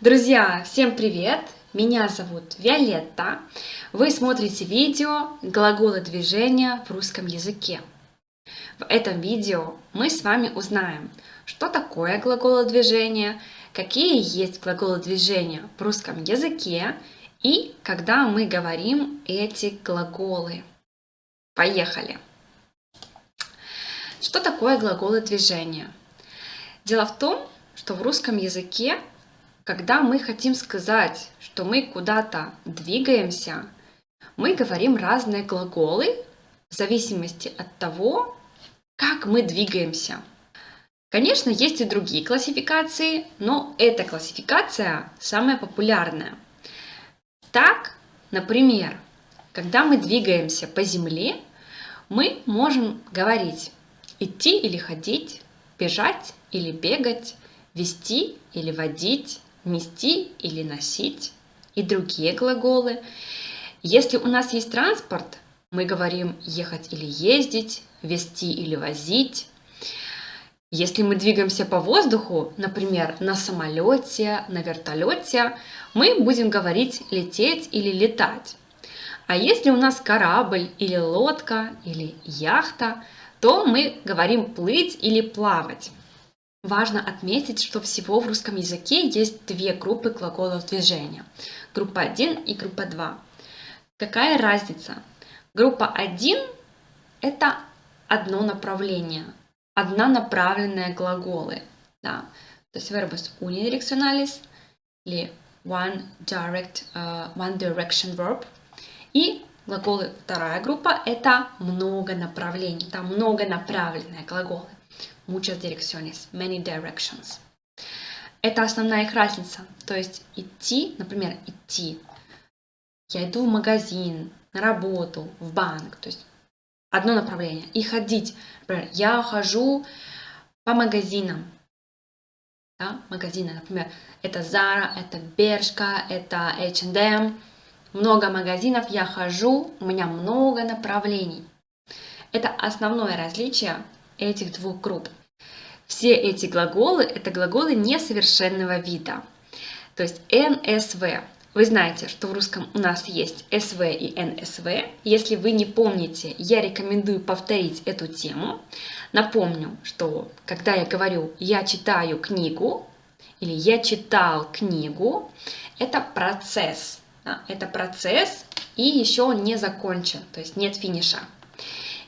Друзья, всем привет! Меня зовут Виолетта. Вы смотрите видео «Глаголы движения в русском языке». В этом видео мы с вами узнаем, что такое глаголы движения, какие есть глаголы движения в русском языке и когда мы говорим эти глаголы. Поехали! Что такое глаголы движения? Дело в том, что в русском языке, когда мы хотим сказать, что мы куда-то двигаемся, мы говорим разные глаголы в зависимости от того, как мы двигаемся. Конечно, есть и другие классификации, но эта классификация самая популярная. Так, например, когда мы двигаемся по земле, мы можем говорить идти или ходить, бежать или бегать, вести или водить, нести или носить и другие глаголы. Если у нас есть транспорт, мы говорим ехать или ездить, вести или возить. Если мы двигаемся по воздуху, например, на самолете, на вертолете, мы будем говорить лететь или летать. А если у нас корабль или лодка или яхта, то мы говорим плыть или плавать. Важно отметить, что всего в русском языке есть две группы глаголов движения. Группа 1 и группа 2. Какая разница? Группа 1 – это одно направление, однонаправленные глаголы. Да? То есть verbus unidirectionalis или one direction verb. И глаголы вторая группа – это много направлений, там многонаправленные глаголы. Muchas direcciones, many directions. Это основная их разница. То есть идти, например, идти. Я иду в магазин, на работу, в банк. То есть одно направление. И ходить. Например, я хожу по магазинам. Да? Магазины, например, это Zara, это Bershka, это H&M. Много магазинов, я хожу, у меня много направлений. Это основное различие этих двух групп. Все эти глаголы – это глаголы несовершенного вида. То есть НСВ. Вы знаете, что в русском у нас есть СВ и НСВ. Если вы не помните, я рекомендую повторить эту тему. Напомню, что когда я говорю «я читаю книгу» или «я читал книгу», это процесс. Это процесс и еще он не закончен, то есть нет финиша.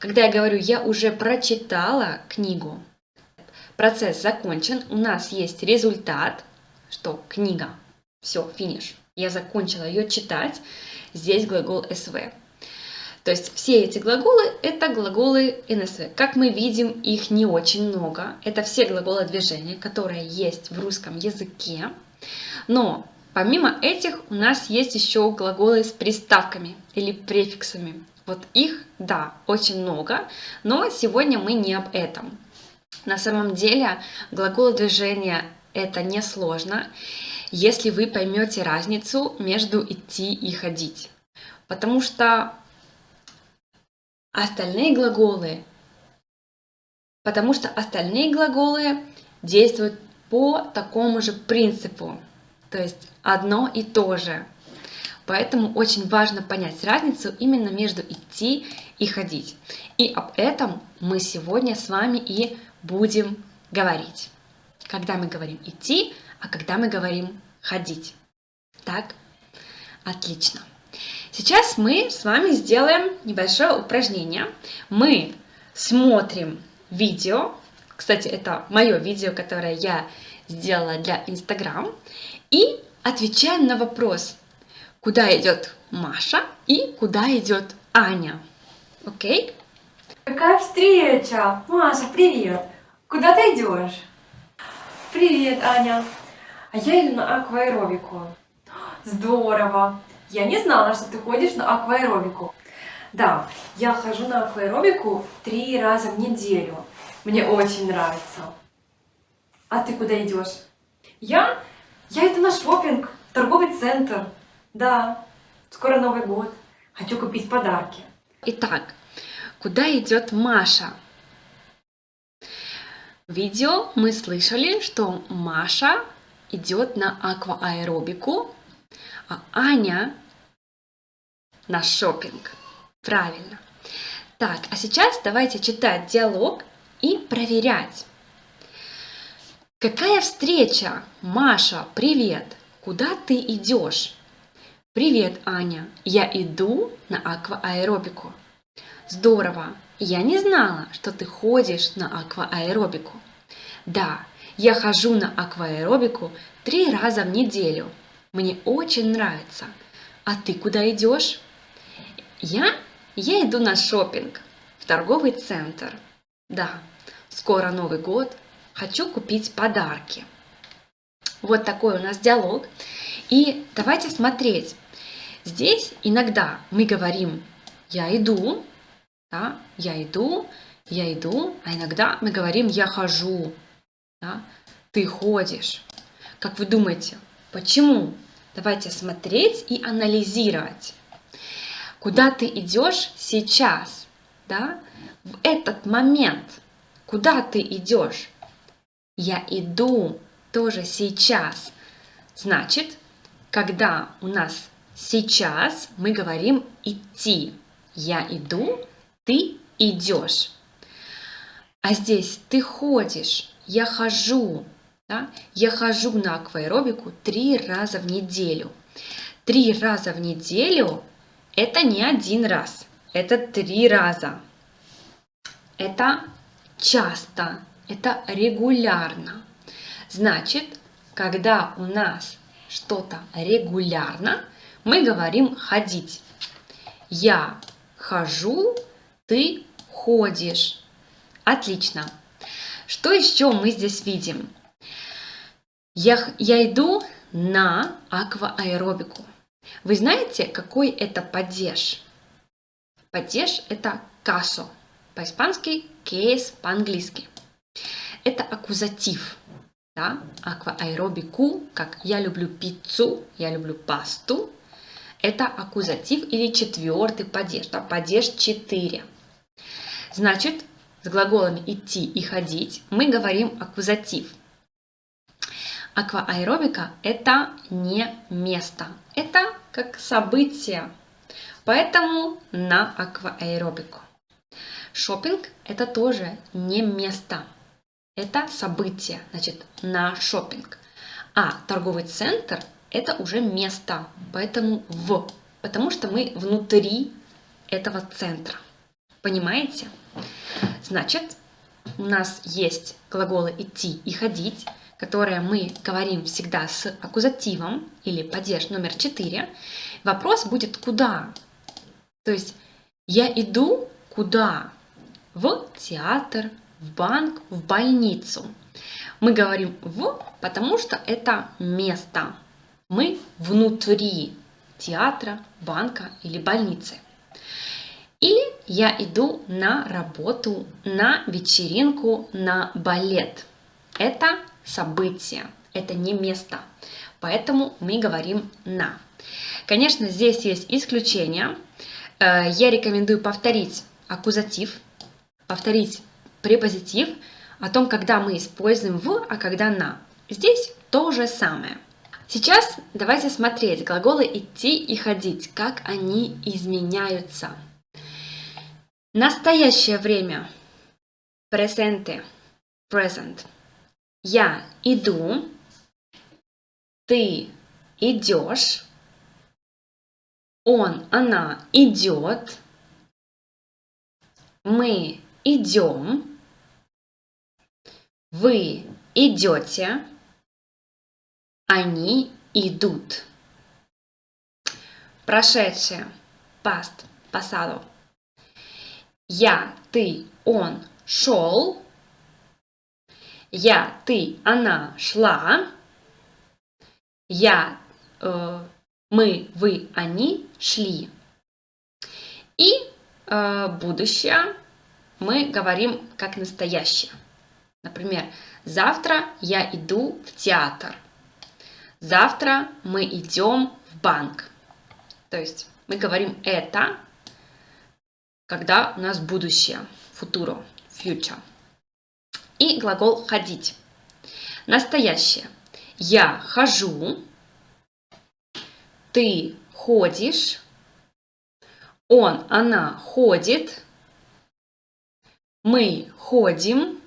Когда я говорю «я уже прочитала книгу», процесс закончен, у нас есть результат, что книга, все, финиш, я закончила ее читать, здесь глагол СВ. То есть все эти глаголы – это глаголы НСВ. Как мы видим, их не очень много. Это все глаголы движения, которые есть в русском языке. Но помимо этих у нас есть еще глаголы с приставками или префиксами. Вот их, да, очень много, но сегодня мы не об этом. На самом деле глаголы движения это несложно, если вы поймете разницу между идти и ходить. Потому что остальные глаголы действуют по такому же принципу. То есть одно и то же. Поэтому очень важно понять разницу именно между идти и ходить. И об этом мы сегодня с вами и будем говорить. Когда мы говорим идти, а когда мы говорим ходить. Так? Отлично. Сейчас мы с вами сделаем небольшое упражнение. Мы смотрим видео. Кстати, это мое видео, которое я сделала для Instagram. И отвечаем на вопрос, куда идет Маша и куда идет Аня. Окей? Какая встреча! Маша, привет! Куда ты идешь? Привет, Аня! А я иду на акваэробику. Здорово! Я не знала, что ты ходишь на акваэробику. Да, я хожу на акваэробику 3 раза в неделю. Мне очень нравится. А ты куда идешь? Я иду на шопинг, в торговый центр. Да, скоро Новый год. Хочу купить подарки. Итак, куда идет Маша? В видео мы слышали, что Маша идет на аквааэробику, а Аня на шопинг. Правильно. Так, а сейчас давайте читать диалог и проверять. Какая встреча? Маша, привет. Куда ты идешь? Привет, Аня. Я иду на аквааэробику. Здорово. Я не знала, что ты ходишь на аквааэробику. Да, я хожу на аквааэробику 3 раза в неделю. Мне очень нравится. А ты куда идешь? Я иду на шопинг в торговый центр. Да, скоро Новый год. Хочу купить подарки. Вот такой у нас диалог. И давайте смотреть. Здесь иногда мы говорим «я иду», да, «я иду», а иногда мы говорим «я хожу», да, «ты ходишь». Как вы думаете, почему? Давайте смотреть и анализировать. Куда ты идешь сейчас, да, в этот момент? Куда ты идешь? Я иду тоже сейчас. Значит, когда у нас сейчас, мы говорим идти. Я иду, ты идешь. А здесь ты ходишь, я хожу. Да? Я хожу на акваэробику 3 раза в неделю. 3 раза в неделю – это не 1 раз, это 3 раза. Это часто, это регулярно. Значит, когда у нас что-то регулярно, мы говорим ходить. Я хожу, ты ходишь. Отлично. Что еще мы здесь видим? Я иду на аквааэробику. Вы знаете, какой это падеж? Падеж – это касо. По-испански кейс, по-английски. Это аккузатив. Да? Аквааэробику, как я люблю пиццу, я люблю пасту. Это аккузатив или 4-й падеж. Да? Падеж 4. Значит, с глаголами идти и ходить мы говорим аккузатив. Аквааэробика – это не место. Это как событие. Поэтому на аквааэробику. Шопинг – это тоже не место. Это событие, значит, на шопинг. А торговый центр – это уже место, поэтому потому что мы внутри этого центра. Понимаете? Значит, у нас есть глаголы идти и ходить, которые мы говорим всегда с аккузативом или падеж номер 4. Вопрос будет куда? То есть я иду куда? В театр, в банк, в больницу. Мы говорим потому что это место. Мы внутри театра, банка или больницы. Или я иду на работу, на вечеринку, на балет. Это событие, это не место. Поэтому мы говорим на. Конечно, здесь есть исключения. Я рекомендую повторить аккузатив, повторить препозитив о том, когда мы используем а когда на. Здесь то же самое. Сейчас давайте смотреть глаголы идти и ходить, как они изменяются. Настоящее время. Presente. Present. Я иду. Ты идешь. Он, она идет. Мы идем. Вы идете. Они идут. Прошедшее. Past. Pasado. Я, ты, он шел. Я, ты, она шла. Я, мы, вы, они шли. И будущее мы говорим как настоящее. Например, завтра я иду в театр. Завтра мы идем в банк. То есть мы говорим это, когда у нас будущее, futuro, future. И глагол ходить. Настоящее. Я хожу. Ты ходишь. Он, она ходит. Мы ходим.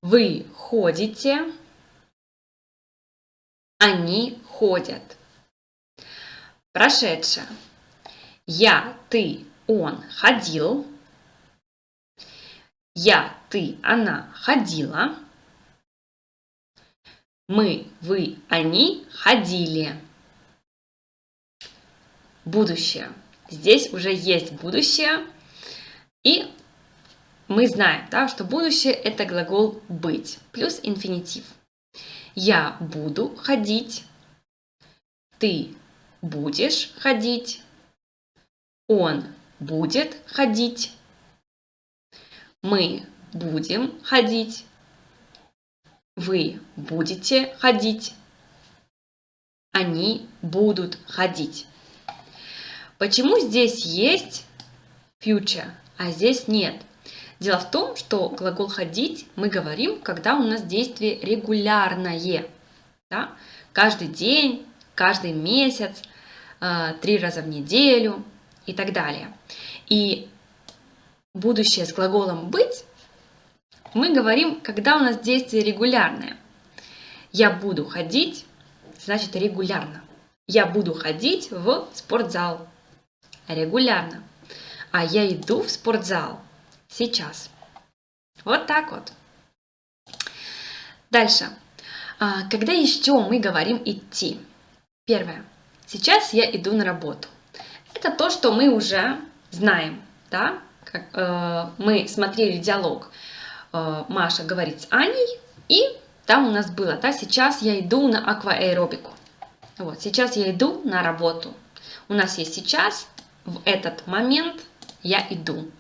Вы ходите. Они ходят. Прошедшее. Я, ты, он ходил. Я, ты, она ходила. Мы, вы, они ходили. Будущее. Здесь уже есть будущее. И мы знаем, да, что будущее это глагол быть плюс инфинитив. Я буду ходить. Ты будешь ходить. Он будет ходить. Мы будем ходить. Вы будете ходить. Они будут ходить. Почему здесь есть future, а здесь нет? Дело в том, что глагол «ходить» мы говорим, когда у нас действие регулярное. Да? Каждый день, каждый месяц, 3 раза в неделю и так далее. И будущее с глаголом «быть» мы говорим, когда у нас действие регулярное. Я буду ходить, значит регулярно. Я буду ходить в спортзал. Регулярно. А я иду в спортзал сейчас. Вот так вот. Дальше. Когда еще мы говорим идти? Первое. Сейчас я иду на работу. Это то, что мы уже знаем. Да? Мы смотрели диалог. Маша говорит с Аней, и там у нас было, да, сейчас я иду на акваэробику. Вот, сейчас я иду на работу. У нас есть сейчас, в этот момент я иду.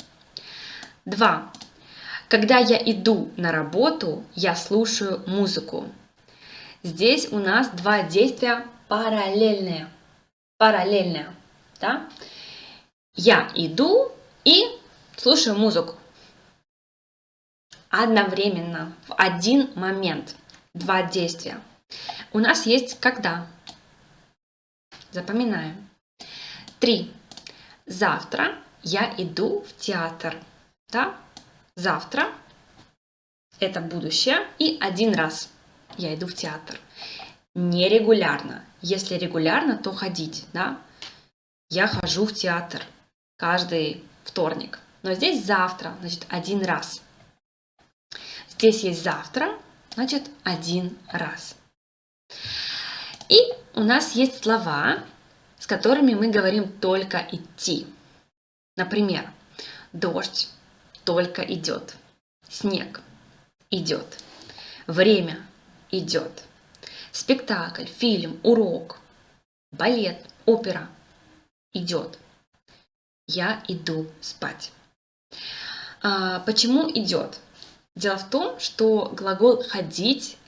2. Когда я иду на работу, я слушаю музыку. Здесь у нас 2 действия параллельные. Параллельные, да? Я иду и слушаю музыку. Одновременно, в один момент. 2 действия. У нас есть когда. Запоминаем. 3. Завтра я иду в театр. Да? Завтра это будущее и 1 раз я иду в театр. Нерегулярно. Если регулярно, то ходить. Да? Я хожу в театр каждый вторник. Но здесь завтра, значит 1 раз. Здесь есть завтра, значит 1 раз. И у нас есть слова, с которыми мы говорим только идти. Например, дождь только идет. Снег идет. Время идет. Спектакль, фильм, урок, балет, опера идет. Я иду спать. Почему идет? Дело в том, что глагол «ходить»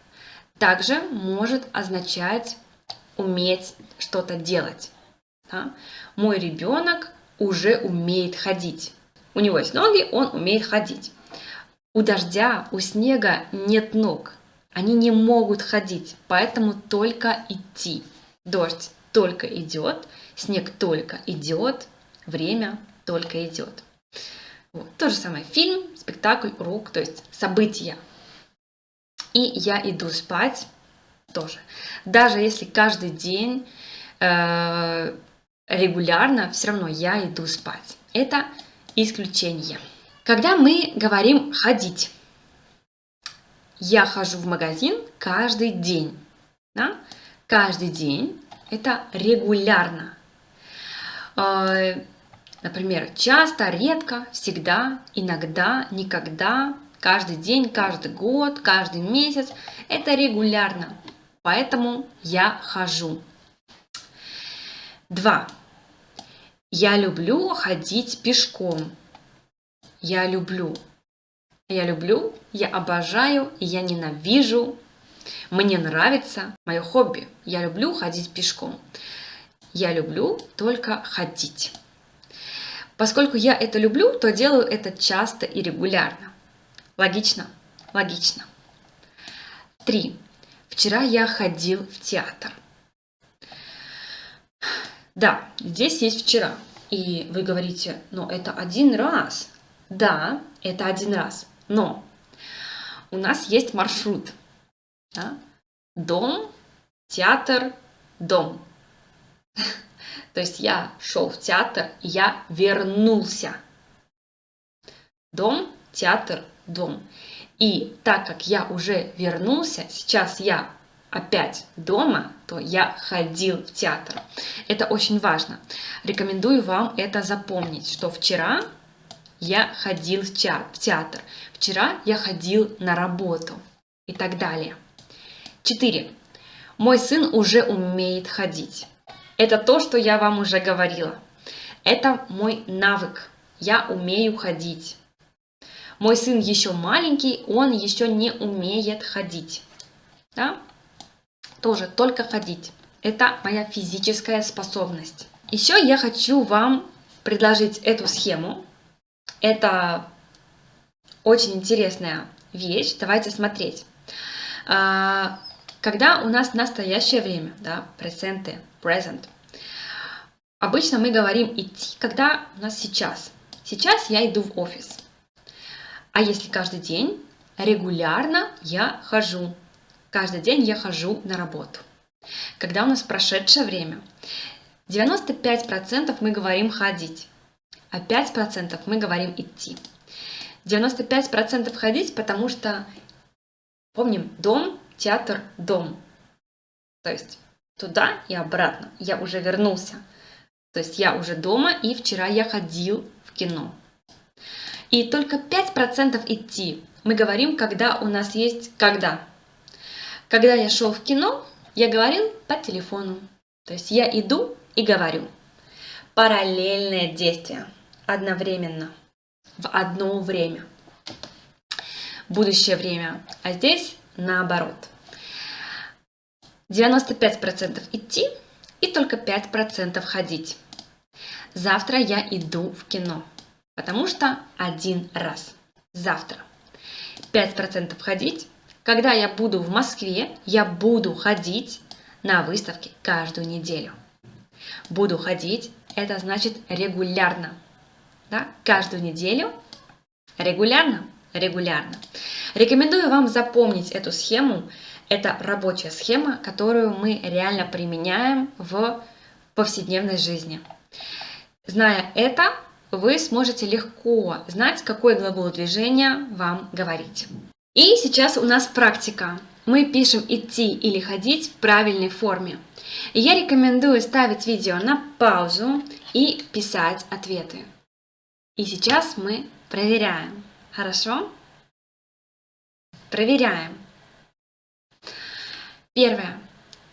также может означать уметь что-то делать. Да? Мой ребенок уже умеет ходить. У него есть ноги, он умеет ходить. У дождя, у снега нет ног. Они не могут ходить, поэтому только идти. Дождь только идет, снег только идет, время только идет. Вот. То же самое фильм, спектакль, урок, то есть события. И я иду спать тоже. Даже если каждый день регулярно, все равно я иду спать. Это исключение. Когда мы говорим ходить, я хожу в магазин каждый день. Да? Каждый день это регулярно. Например, часто, редко, всегда, иногда, никогда, каждый день, каждый год, каждый месяц. Это регулярно. Поэтому я хожу. 2. Я люблю ходить пешком. Я люблю. Я люблю, я обожаю, и я ненавижу. Мне нравится мое хобби. Я люблю ходить пешком. Я люблю только ходить. Поскольку я это люблю, то делаю это часто и регулярно. Логично? Логично. 3. Вчера я ходил в театр. Да, здесь есть вчера. И вы говорите, но это один раз. Да, это один раз. Но у нас есть маршрут. Да? Дом, театр, дом. То есть я шел в театр, и я вернулся. Дом, театр, дом. И так как я уже вернулся, сейчас я опять дома, то я ходил в театр. Это очень важно. Рекомендую вам это запомнить, что вчера я ходил в театр, вчера я ходил на работу и так далее. 4. Мой сын уже умеет ходить. Это то, что я вам уже говорила. Это мой навык. Я умею ходить. Мой сын еще маленький, он еще не умеет ходить. Да? Тоже только ходить. Это моя физическая способность. Еще я хочу вам предложить эту схему. Это очень интересная вещь. Давайте смотреть. Когда у нас настоящее время, да, present, обычно мы говорим идти, когда у нас сейчас. Сейчас я иду в офис. А если каждый день, регулярно я хожу. Каждый день я хожу на работу. Когда у нас прошедшее время, 95% мы говорим ходить, а 5% мы говорим идти. 95% ходить, потому что, помним, дом, театр, дом. То есть туда и обратно. Я уже вернулся. То есть я уже дома, и вчера я ходил в кино. И только 5% идти. Мы говорим, когда у нас есть когда. Когда я шел в кино, я говорил по телефону. То есть я иду и говорю. Параллельное действие. Одновременно. В одно время. Будущее время. А здесь наоборот. 95% идти и только 5% ходить. Завтра я иду в кино. Потому что один раз. Завтра. 5% ходить. Когда я буду в Москве, я буду ходить на выставки каждую неделю. Буду ходить, это значит регулярно. Да? Каждую неделю. Регулярно. Рекомендую вам запомнить эту схему. Это рабочая схема, которую мы реально применяем в повседневной жизни. Зная это, вы сможете легко знать, какой глагол движения вам говорить. И сейчас у нас практика. Мы пишем идти или ходить в правильной форме. И я рекомендую ставить видео на паузу и писать ответы. И сейчас мы проверяем. Хорошо? Проверяем. Первое.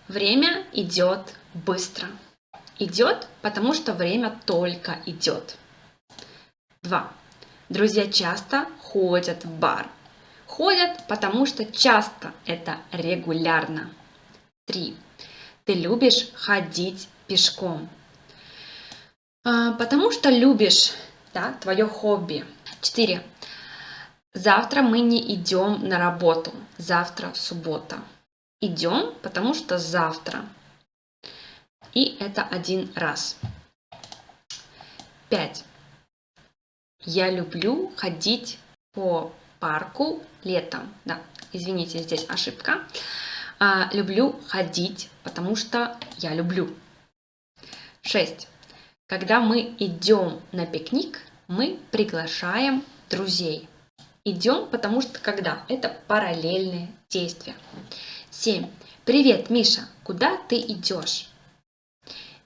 Время идет быстро. Идет, потому что время только идет. 2. Друзья часто ходят в бар. Ходят, потому что часто – это регулярно. 3. Ты любишь ходить пешком. Потому что любишь, да, твое хобби. 4. Завтра мы не идем на работу. Завтра суббота. Идем, потому что завтра. И это один раз. 5. Я люблю ходить по парку летом. Да, извините, здесь ошибка. Люблю ходить, потому что я люблю. 6. Когда мы идем на пикник, мы приглашаем друзей. Идем, потому что когда? Это параллельные действия. 7. Привет, Миша, куда ты идешь?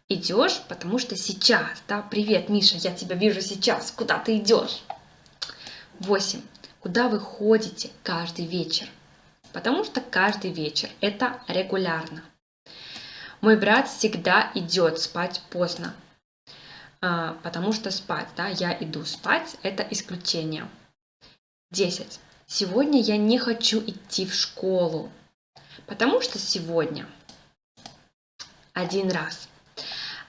Идешь, потому что сейчас, да? Привет, Миша, я тебя вижу сейчас. Куда ты идешь? 8. Куда вы ходите каждый вечер? Потому что каждый вечер это регулярно. Мой брат всегда идет спать поздно. Потому что спать, да, я иду спать, это исключение. 10. Сегодня я не хочу идти в школу. Потому что сегодня один раз.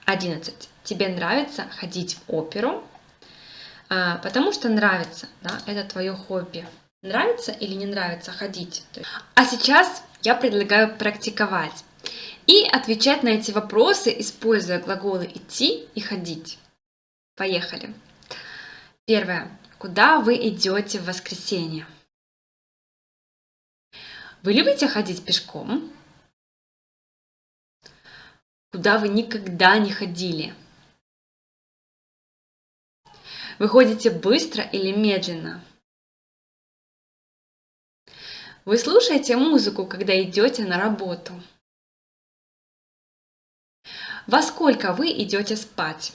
11. Тебе нравится ходить в оперу? Потому что нравится, да, это твое хобби. Нравится или не нравится ходить? А сейчас Я предлагаю практиковать и отвечать на эти вопросы, используя глаголы идти и ходить. Поехали. Первое. Куда вы идете в воскресенье? Вы любите ходить пешком? Куда вы никогда не ходили? Вы ходите быстро или медленно? Вы слушаете музыку, когда идете на работу? Во сколько вы идете спать?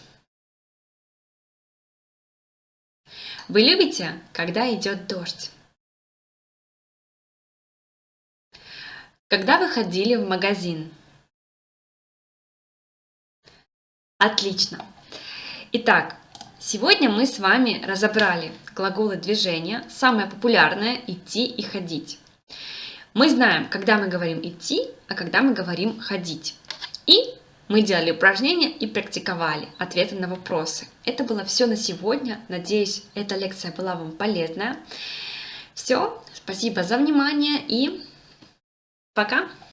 Вы любите, когда идет дождь? Когда вы ходили в магазин? Отлично! Итак, сегодня мы с вами разобрали глаголы движения, самое популярное – идти и ходить. Мы знаем, когда мы говорим идти, а когда мы говорим ходить. И мы делали упражнения и практиковали ответы на вопросы. Это было все на сегодня. Надеюсь, эта лекция была вам полезная. Все, спасибо за внимание и пока!